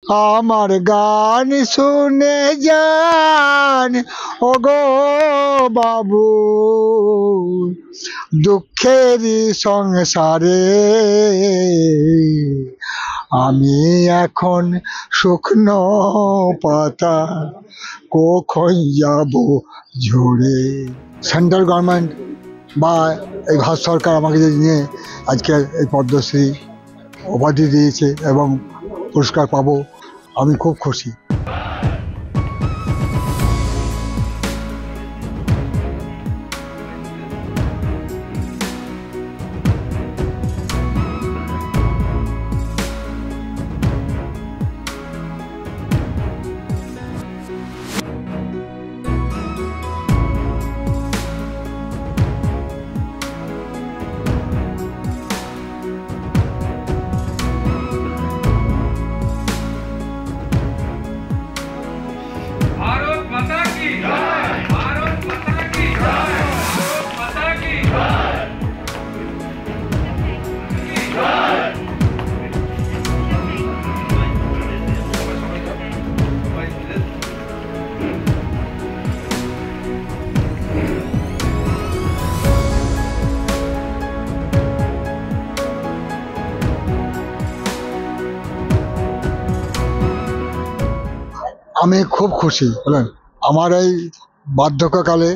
আমার গান শুনে যান ওগো বাবু, দুঃখেরই সংসারে আমি এখন শুকনো পাতা, কখন যাব ঝরে। সেন্ট্রাল গভর্নমেন্ট বা এই ভারত সরকার আমাকে যে নিয়ে আজকে এই পদ্মশ্রী উপাধি দিয়েছে এবং পুরস্কার পাবো, আমি খুব খুশি। আমি খুব খুশি বলেন। আমার এই বার্ধক্যকালে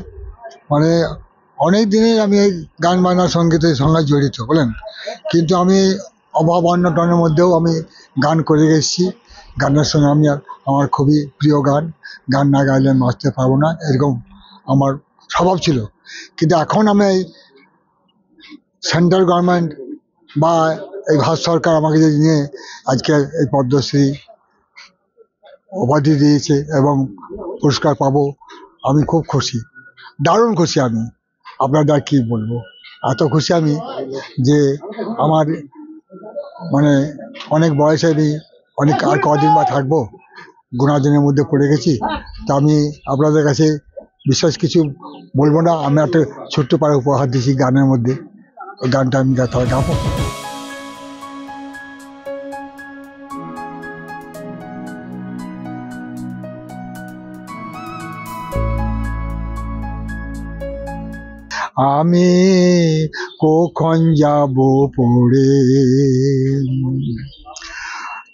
মানে অনেক দিনই আমি এই গান বাজনা সঙ্গীতের সঙ্গে জড়িত বলেন, কিন্তু আমি অভাব অনটনের মধ্যেও আমি গান করে এসেছি। গানের সঙ্গে আমি আমার খুবই প্রিয় গান, গান না গাইলে আমি বাঁচতে পারবো না, এরকম আমার স্বভাব ছিল। কিন্তু এখন আমি এই সেন্ট্রাল গভর্নমেন্ট বা এই ভারত সরকার আমাকে যে নিয়ে আজকে এই পদ্মশ্রী উপাধি দিয়েছে এবং পুরস্কার পাবো, আমি খুব খুশি, দারুণ খুশি। আমি আপনাদের কি বলবো, এত খুশি আমি যে আমার মানে অনেক বয়সে আমি অনেক আর কদিন বা থাকবো, গুণাজনের মধ্যে পড়ে গেছি। তা আমি আপনাদের কাছে বিশেষ কিছু বলবো না, আমি একটা ছোট্ট পাড়া উপহার দিয়েছি গানের মধ্যে, ওই গানটা আমি গাবো। আমি কখন যাব পড়ে,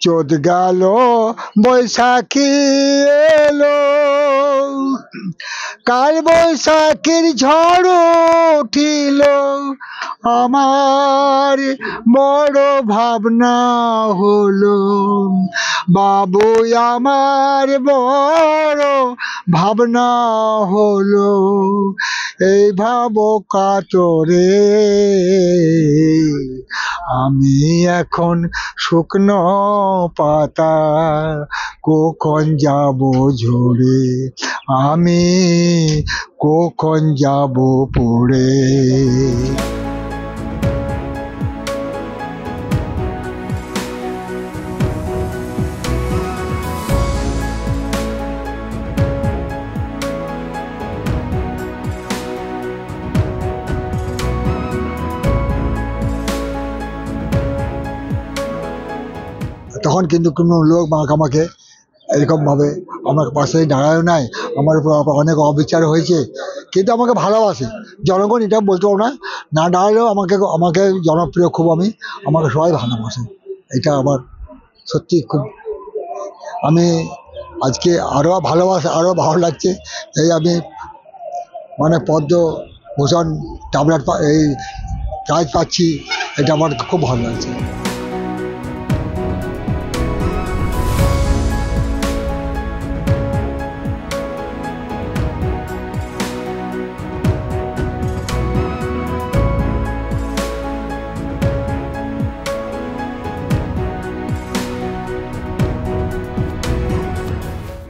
চোদ গেল বৈশাখী এলো, কাল বৈশাখীর ঝড় উঠিল, আমার বড় ভাবনা হলো বাবু, আমার বড় ভাবনা হলো, এই ভাব কাতরে আমি এখন শুকনো পাতা, কখন যাব ঝরে, আমি কখন যাব পড়ে। তখন কিন্তু কোনো লোক আমাকে এরকমভাবে আমার পাশে দাঁড়ায় নাই, আমার উপর অনেক অবিচার হয়েছে, কিন্তু আমাকে ভালোবাসে জনগণ, এটা বলতে পারবো না, না দাঁড়ালেও আমাকে জনপ্রিয় খুব, আমাকে সবাই ভালোবাসে, এটা আমার সত্যি খুব, আমি আজকে আরও আরও ভালো লাগছে। এই আমি মানে পদ্মভূষণ ট্যাবলেট এই প্রাইজ পাচ্ছি, এটা আমার খুব ভালো লাগছে।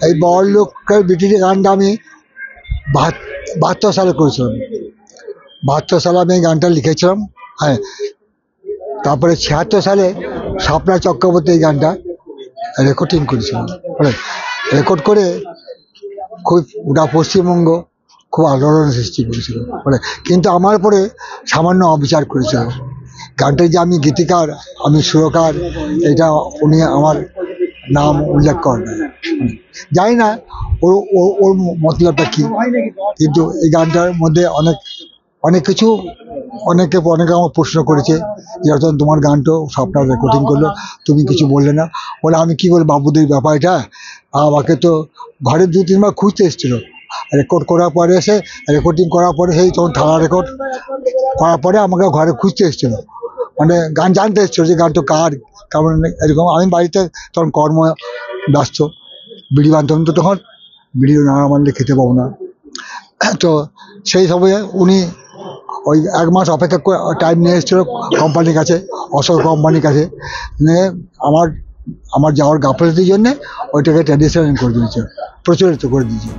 এই বড় লোকের বিটির গানটা আমি 72 সালে করেছিলাম, 72 সালে আমি এই গানটা লিখেছিলাম। হ্যাঁ, তারপরে 76 সালে স্বপ্না চক্রবর্তী এই গানটা রেকর্ডিং করেছিলাম, রেকর্ড করে খুব ওটা পশ্চিমবঙ্গ খুব আলোড়ন সৃষ্টি করেছিল, কিন্তু আমার উপরে সামান্য অবিচার করেছিল। গানটার যে আমি গীতিকার, আমি সুরকার, এটা উনি আমার নাম উল্লেখ করে না। জানি না ওর ওর ওর মতলবটা কী, কিন্তু এই গানটার মধ্যে অনেক অনেক কিছু অনেকে অনেকে আমার প্রশ্ন করেছে, যেরকম তোমার গানটা সবটা রেকর্ডিং করলো, তুমি কিছু বললে না। বলে আমি কী বলি বাবুদের ব্যাপার এটা, আমাকে তো ঘরে 2-3 বার খুঁজতে এসেছিলো, রেকর্ড করার পরে এসে রেকর্ডিং করার পরে সেই তখন থালা রেকর্ড করার পরে আমাকে ঘরে খুঁজতে এসেছিলো, মানে গান জানতে এসেছিলো যে গানটা কার কেমন এরকম। আমি বাড়িতে তখন কর্ম ব্যস্ত, বিড়ি বাঁধতাম তো তখন, বিড়ি না বাঁধলে খেতে পাবো না। তো সেই সময়ে উনি ওই 1 মাস অপেক্ষা করে টাইম নিয়ে এসেছিলো কোম্পানির কাছে, অশোক কোম্পানির কাছে নিয়ে আমার আমার যাওয়ার গাফলতির জন্যে ওইটাকে ট্র্যাডিশনাল করে দিয়েছে, প্রচলিত করে দিয়েছে।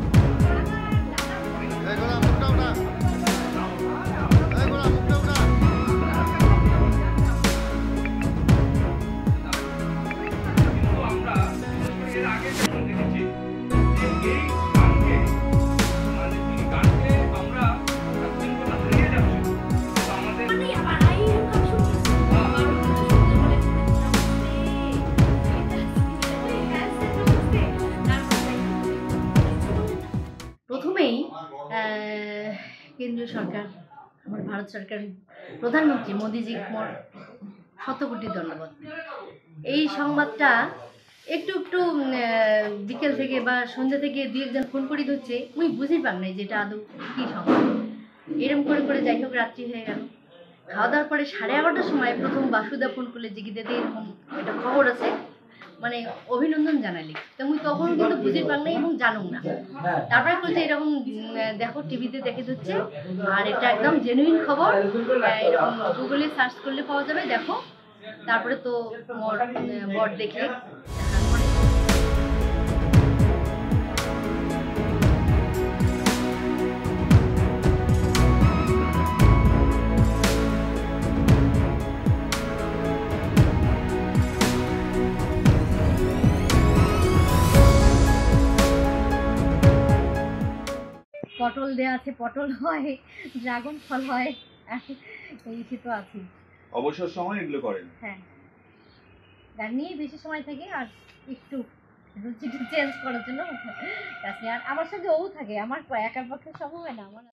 প্রথমেই কেন্দ্রীয় সরকার, আমার ভারত সরকার প্রধানমন্ত্রী মোদিজি শত কোটি ধন্যবাদ। এই সংবাদটা একটু একটু বিকেল থেকে বা সন্ধ্যা থেকে 2-1 ফোন করে ধরছে, মুই বুঝি পাক নাই যে এটা আদৌ কী সংবাদ। এরম করে করে যাই হোক রাত্রি হয়ে গেল। খাওয়া দাওয়ার পরে 11:30টার সময় প্রথম বাসুদা ফোন করলে যে কি দিদি এরকম একটা খবর আছে, মানে অভিনন্দন জানালি। তো মুই তখনও কিন্তু বুঝি পাক নাই এবং জানুম না। তারপরে বলছে এরকম দেখো টিভিতে দেখে দিচ্ছে, আর এটা একদম জেনুইন খবর, এরকম গুগলে সার্চ করলে পাওয়া যাবে, দেখো। তারপরে তো মোর বর দেখে পটল দেওয়া আছে, পটল হয়, ড্রাগন ফল হয়, এই তো আছে। অবসর সময় এগুলো করেন? হ্যাঁ, গান নিয়েই বেশি সময় থাকে, আর একটু রুচিটা চেঞ্জ করার জন্য কাছে। আর আমার সঙ্গে ও থাকে, আমার একার পক্ষে সম্ভব হয় না। আমার